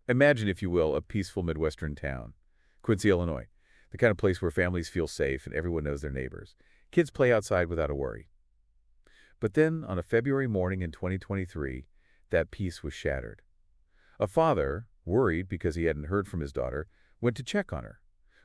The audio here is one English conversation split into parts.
Imagine, if you will, a peaceful Midwestern town. Quincy, Illinois. The kind of place where families feel safe and everyone knows their neighbors. Kids play outside without a worry. But then, on a February morning in 2023, that peace was shattered. A father, worried because he hadn't heard from his daughter, went to check on her.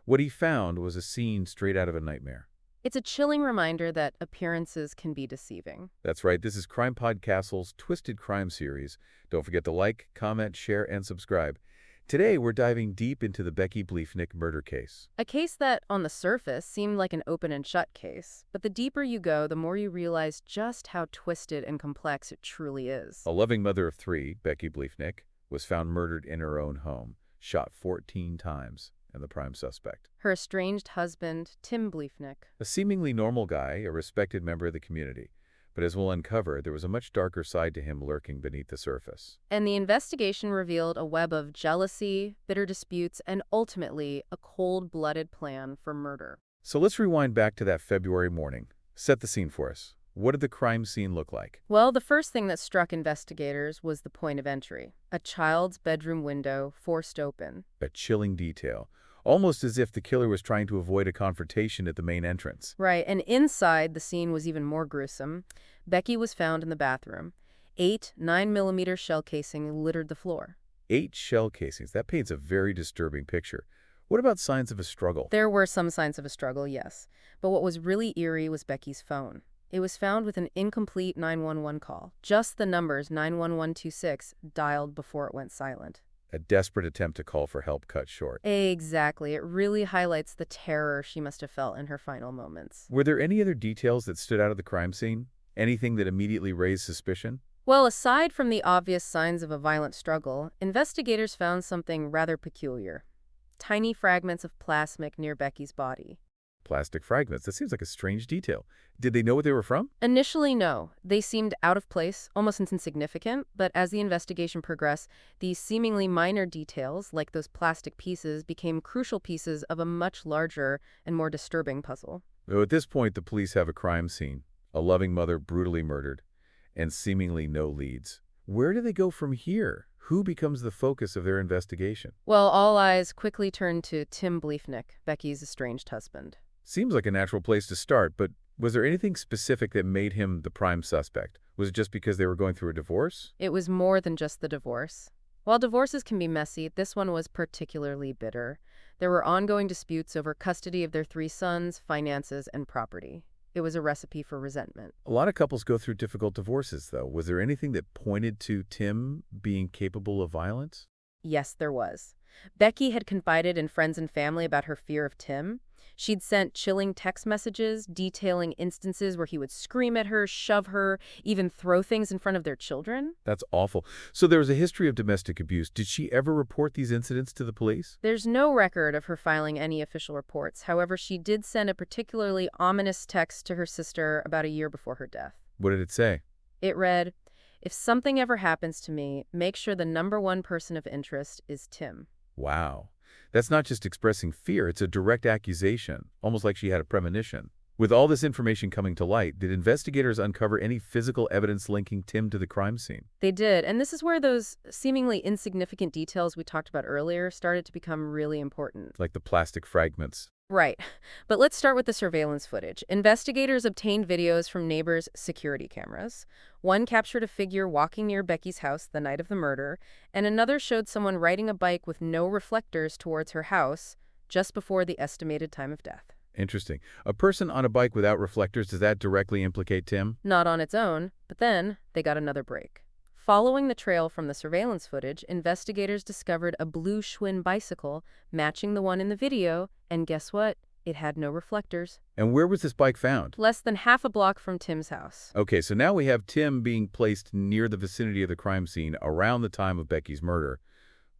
What he found was a scene straight out of a nightmare. It's a chilling reminder that appearances can be deceiving. That's right, this is CrimePod Castle's Twisted Crime series. Don't forget to like, comment, share, and subscribe. Today, we're diving deep into the Becky Bliefnick murder case. A case that, on the surface, seemed like an open and shut case. But the deeper you go, the more you realize just how twisted and complex it truly is. A loving mother of three, Becky Bliefnick, was found murdered in her own home, shot 14 times, and the prime suspect. Her estranged husband, Tim Bliefnick. A seemingly normal guy, a respected member of the community. But as we'll uncover, there was a much darker side to him lurking beneath the surface. And the investigation revealed a web of jealousy, bitter disputes, and ultimately, a cold-blooded plan for murder. So let's rewind back to that February morning. Set the scene for us. What did the crime scene look like? Well, the first thing that struck investigators was the point of entry. A child's bedroom window forced open. A chilling detail. Almost as if the killer was trying to avoid a confrontation at the main entrance. Right, and inside, the scene was even more gruesome. Becky was found in the bathroom. 8 9mm shell casing littered the floor. 8 shell casings. That paints a very disturbing picture. What about signs of a struggle? There were some signs of a struggle, yes. But what was really eerie was Becky's phone. It was found with an incomplete 911 call. Just the numbers 91126 dialed before it went silent. A desperate attempt to call for help cut short. Exactly. It really highlights the terror she must have felt in her final moments. Were there any other details that stood out of the crime scene? Anything that immediately raised suspicion? Well, aside from the obvious signs of a violent struggle, investigators found something rather peculiar. Tiny fragments of plastic near Becky's body. Plastic fragments. That seems like a strange detail. Did they know what they were from? Initially, no. They seemed out of place, almost insignificant, but as the investigation progressed, these seemingly minor details, like those plastic pieces, became crucial pieces of a much larger and more disturbing puzzle. Though at this point, the police have a crime scene. A loving mother brutally murdered, and seemingly no leads. Where do they go from here? Who becomes the focus of their investigation? Well, all eyes quickly turned to Tim Bliefnick, Becky's estranged husband. Seems like a natural place to start, but was there anything specific that made him the prime suspect? Was it just because they were going through a divorce? It was more than just the divorce. While divorces can be messy, this one was particularly bitter. There were ongoing disputes over custody of their 3 sons, finances, and property. It was a recipe for resentment. A lot of couples go through difficult divorces, though. Was there anything that pointed to Tim being capable of violence? Yes, there was. Becky had confided in friends and family about her fear of Tim. She'd sent chilling text messages detailing instances where he would scream at her, shove her, even throw things in front of their children. That's awful. So there was a history of domestic abuse. Did she ever report these incidents to the police? There's no record of her filing any official reports. However, she did send a particularly ominous text to her sister about a year before her death. What did it say? It read, "If something ever happens to me, make sure the #1 person of interest is Tim." Wow. That's not just expressing fear, it's a direct accusation, almost like she had a premonition. With all this information coming to light, did investigators uncover any physical evidence linking Tim to the crime scene? They did, and this is where those seemingly insignificant details we talked about earlier started to become really important. Like the plastic fragments. Right. But let's start with the surveillance footage. Investigators obtained videos from neighbors' security cameras. One captured a figure walking near Becky's house the night of the murder, and another showed someone riding a bike with no reflectors towards her house just before the estimated time of death. Interesting. A person on a bike without reflectors, does that directly implicate Tim? Not on its own, but then they got another break. Following the trail from the surveillance footage, investigators discovered a blue Schwinn bicycle matching the one in the video, and guess what? It had no reflectors. And where was this bike found? Less than half a block from Tim's house. Okay, so now we have Tim being placed near the vicinity of the crime scene around the time of Becky's murder.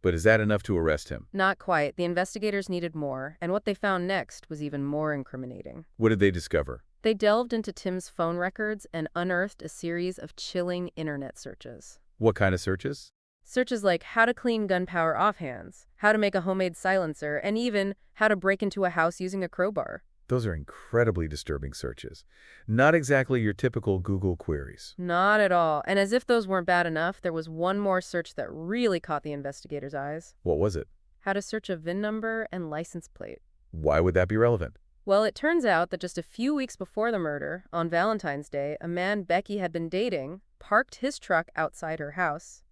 But is that enough to arrest him? Not quite. The investigators needed more, and what they found next was even more incriminating. What did they discover? They delved into Tim's phone records and unearthed a series of chilling internet searches. What kind of searches? Searches like how to clean gunpowder offhands, how to make a homemade silencer, and even how to break into a house using a crowbar. Those are incredibly disturbing searches. Not exactly your typical Google queries. Not at all. And as if those weren't bad enough, there was one more search that really caught the investigators' eyes. What was it? How to search a VIN number and license plate. Why would that be relevant? Well, it turns out that just a few weeks before the murder, on Valentine's Day, a man Becky had been dating parked his truck outside her house.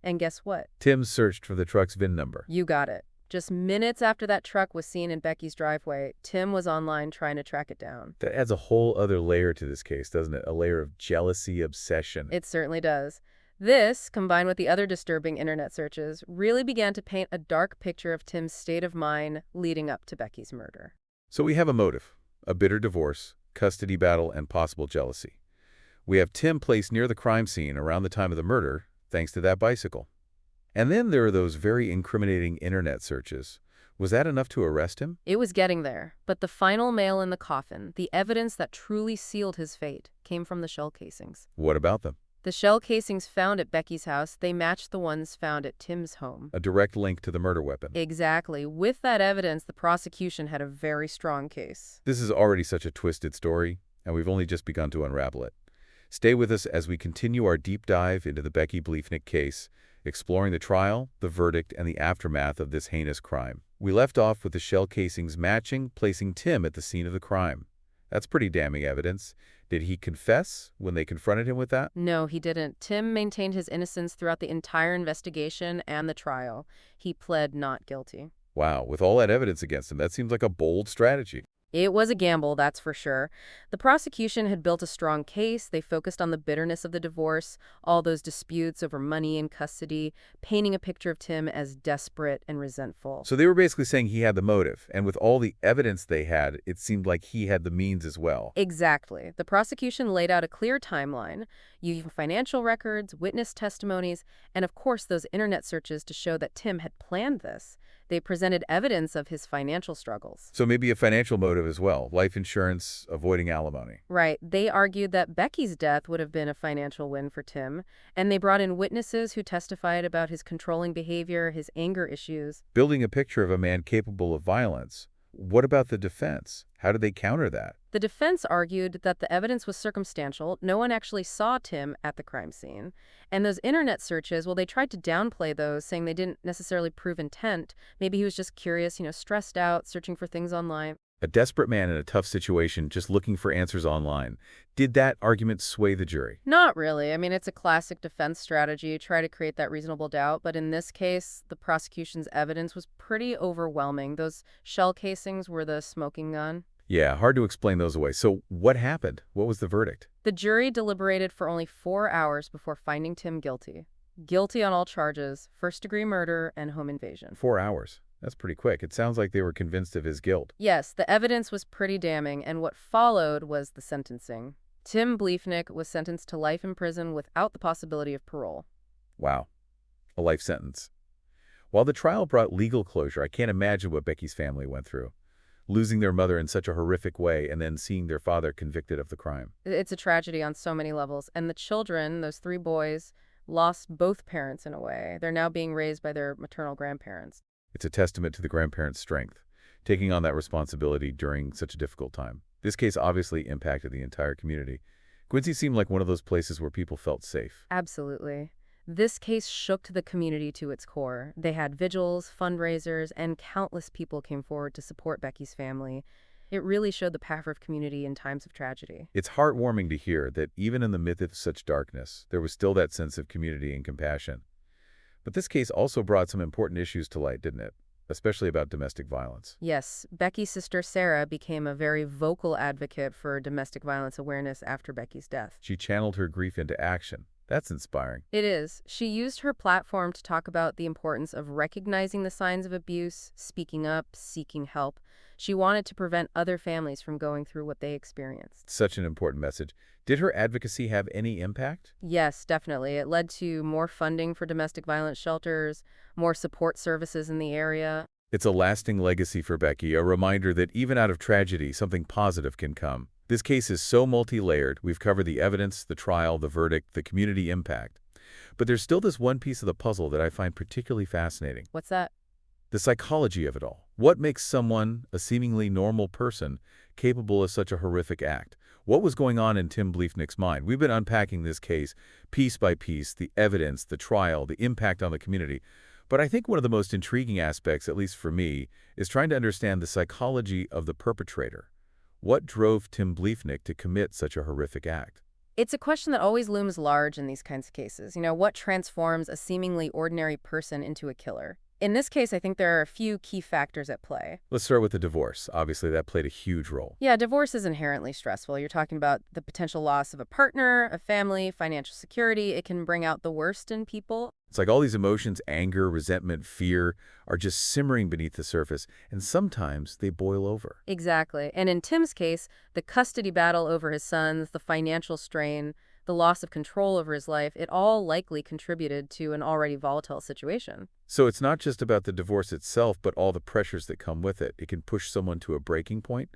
And guess what? Tim searched for the truck's VIN number. You got it. Just minutes after that truck was seen in Becky's driveway, Tim was online trying to track it down. That adds a whole other layer to this case, doesn't it? A layer of jealousy, obsession. It certainly does. This, combined with the other disturbing internet searches, really began to paint a dark picture of Tim's state of mind leading up to Becky's murder. So we have a motive, a bitter divorce, custody battle, and possible jealousy. We have Tim placed near the crime scene around the time of the murder, thanks to that bicycle. And then there are those very incriminating internet searches. Was that enough to arrest him? It was getting there, but the final nail in the coffin, the evidence that truly sealed his fate, came from the shell casings. What about them? The shell casings found at Becky's house, they matched the ones found at Tim's home. A direct link to the murder weapon. Exactly. With that evidence, the prosecution had a very strong case. This is already such a twisted story, and we've only just begun to unravel it. Stay with us as we continue our deep dive into the Becky Bliefnick case, exploring the trial, the verdict, and the aftermath of this heinous crime. We left off with the shell casings matching, placing Tim at the scene of the crime. That's pretty damning evidence. Did he confess when they confronted him with that? No, he didn't. Tim maintained his innocence throughout the entire investigation and the trial. He pled not guilty. Wow, with all that evidence against him, that seems like a bold strategy. It was a gamble, that's for sure. The prosecution had built a strong case. They focused on the bitterness of the divorce, all those disputes over money and custody, painting a picture of Tim as desperate and resentful. So they were basically saying he had the motive, and with all the evidence they had, it seemed like he had the means as well. Exactly. The prosecution laid out a clear timeline, using financial records, witness testimonies, and of course those internet searches to show that Tim had planned this. They presented evidence of his financial struggles. So maybe a financial motive as well, life insurance, avoiding alimony. Right. They argued that Becky's death would have been a financial win for Tim, and they brought in witnesses who testified about his controlling behavior, his anger issues. Building a picture of a man capable of violence. What about the defense? How did they counter that? The defense argued that the evidence was circumstantial. No one actually saw Tim at the crime scene. And those internet searches, well, they tried to downplay those, saying they didn't necessarily prove intent. Maybe he was just curious, stressed out, searching for things online. A desperate man in a tough situation just looking for answers online. Did that argument sway the jury? Not really. I mean, it's a classic defense strategy. Try to create that reasonable doubt. But in this case, the prosecution's evidence was pretty overwhelming. Those shell casings were the smoking gun. Yeah, hard to explain those away. So what happened? What was the verdict? The jury deliberated for only 4 hours before finding Tim guilty. Guilty on all charges, first-degree murder and home invasion. 4 hours. That's pretty quick. It sounds like they were convinced of his guilt. Yes, the evidence was pretty damning, and what followed was the sentencing. Tim Bliefnick was sentenced to life in prison without the possibility of parole. Wow. A life sentence. While the trial brought legal closure, I can't imagine what Becky's family went through. Losing their mother in such a horrific way and then seeing their father convicted of the crime. It's a tragedy on so many levels, and the children, those 3 boys, lost both parents in a way. They're now being raised by their maternal grandparents. It's a testament to the grandparents' strength, taking on that responsibility during such a difficult time. This case obviously impacted the entire community. Quincy seemed like one of those places where people felt safe. Absolutely. This case shook the community to its core. They had vigils, fundraisers, and countless people came forward to support Becky's family. It really showed the power of community in times of tragedy. It's heartwarming to hear that even in the midst of such darkness, there was still that sense of community and compassion. But this case also brought some important issues to light, didn't it? Especially about domestic violence. Yes, Becky's sister Sarah became a very vocal advocate for domestic violence awareness after Becky's death. She channeled her grief into action. That's inspiring. It is. She used her platform to talk about the importance of recognizing the signs of abuse, speaking up, seeking help. She wanted to prevent other families from going through what they experienced. Such an important message. Did her advocacy have any impact? Yes, definitely. It led to more funding for domestic violence shelters, more support services in the area. It's a lasting legacy for Becky, a reminder that even out of tragedy, something positive can come. This case is so multi-layered. We've covered the evidence, the trial, the verdict, the community impact. But there's still this one piece of the puzzle that I find particularly fascinating. What's that? The psychology of it all. What makes someone, a seemingly normal person, capable of such a horrific act? What was going on in Tim Bliefnick's mind? We've been unpacking this case piece by piece, the evidence, the trial, the impact on the community. But I think one of the most intriguing aspects, at least for me, is trying to understand the psychology of the perpetrator. What drove Tim Bliefnick to commit such a horrific act? It's a question that always looms large in these kinds of cases. What transforms a seemingly ordinary person into a killer? In this case, I think there are a few key factors at play. Let's start with the divorce. Obviously, that played a huge role. Yeah, divorce is inherently stressful. You're talking about the potential loss of a partner, a family, financial security. It can bring out the worst in people. It's like all these emotions, anger, resentment, fear, are just simmering beneath the surface, and sometimes they boil over. Exactly. And in Tim's case, the custody battle over his sons, the financial strain, the loss of control over his life, it all likely contributed to an already volatile situation. So it's not just about the divorce itself, but all the pressures that come with it. It can push someone to a breaking point.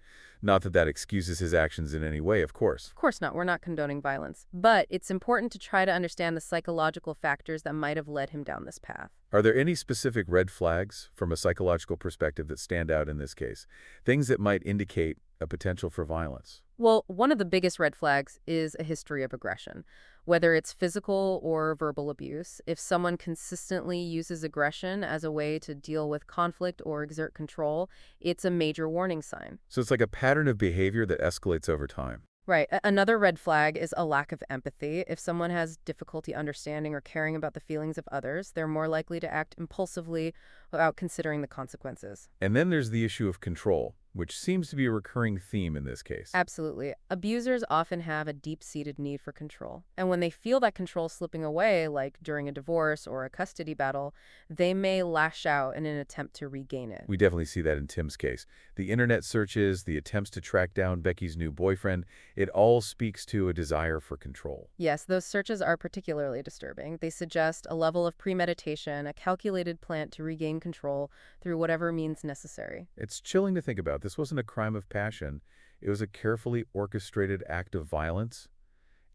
Not that that excuses his actions in any way, of course. Of course not. We're not condoning violence. But it's important to try to understand the psychological factors that might have led him down this path. Are there any specific red flags from a psychological perspective that stand out in this case? Things that might indicate a potential for violence? Well, one of the biggest red flags is a history of aggression. Whether it's physical or verbal abuse, if someone consistently uses aggression as a way to deal with conflict or exert control, it's a major warning sign. So it's like a pattern of behavior that escalates over time. Right. Another red flag is a lack of empathy. If someone has difficulty understanding or caring about the feelings of others, they're more likely to act impulsively without considering the consequences. And then there's the issue of control, which seems to be a recurring theme in this case. Absolutely. Abusers often have a deep-seated need for control. And when they feel that control slipping away, like during a divorce or a custody battle, they may lash out in an attempt to regain it. We definitely see that in Tim's case. The internet searches, the attempts to track down Becky's new boyfriend, it all speaks to a desire for control. Yes, those searches are particularly disturbing. They suggest a level of premeditation, a calculated plan to regain control through whatever means necessary. It's chilling to think about. This wasn't a crime of passion. It was a carefully orchestrated act of violence.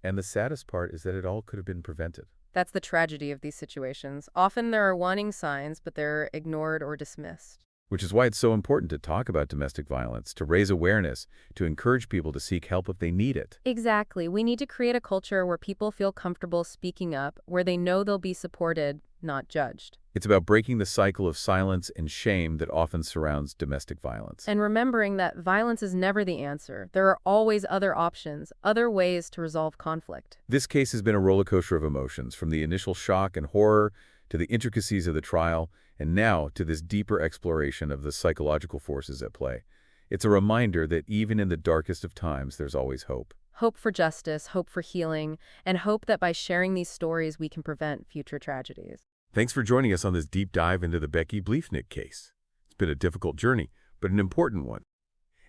And the saddest part is that it all could have been prevented. That's the tragedy of these situations. Often there are warning signs, but they're ignored or dismissed. Which is why it's so important to talk about domestic violence, to raise awareness, to encourage people to seek help if they need it. Exactly. We need to create a culture where people feel comfortable speaking up, where they know they'll be supported, not judged. It's about breaking the cycle of silence and shame that often surrounds domestic violence. And remembering that violence is never the answer. There are always other options, other ways to resolve conflict. This case has been a roller coaster of emotions, from the initial shock and horror to the intricacies of the trial, and now to this deeper exploration of the psychological forces at play. It's a reminder that even in the darkest of times, there's always hope. Hope for justice, hope for healing, and hope that by sharing these stories, we can prevent future tragedies. Thanks for joining us on this deep dive into the Becky Bliefnick case. It's been a difficult journey, but an important one.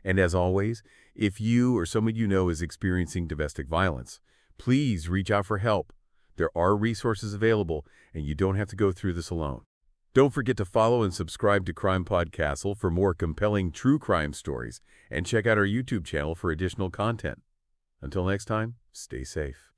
And as always, if you or someone you know is experiencing domestic violence, please reach out for help. There are resources available, and you don't have to go through this alone. Don't forget to follow and subscribe to CrimePod Castle for more compelling true crime stories, and check out our YouTube channel for additional content. Until next time, stay safe.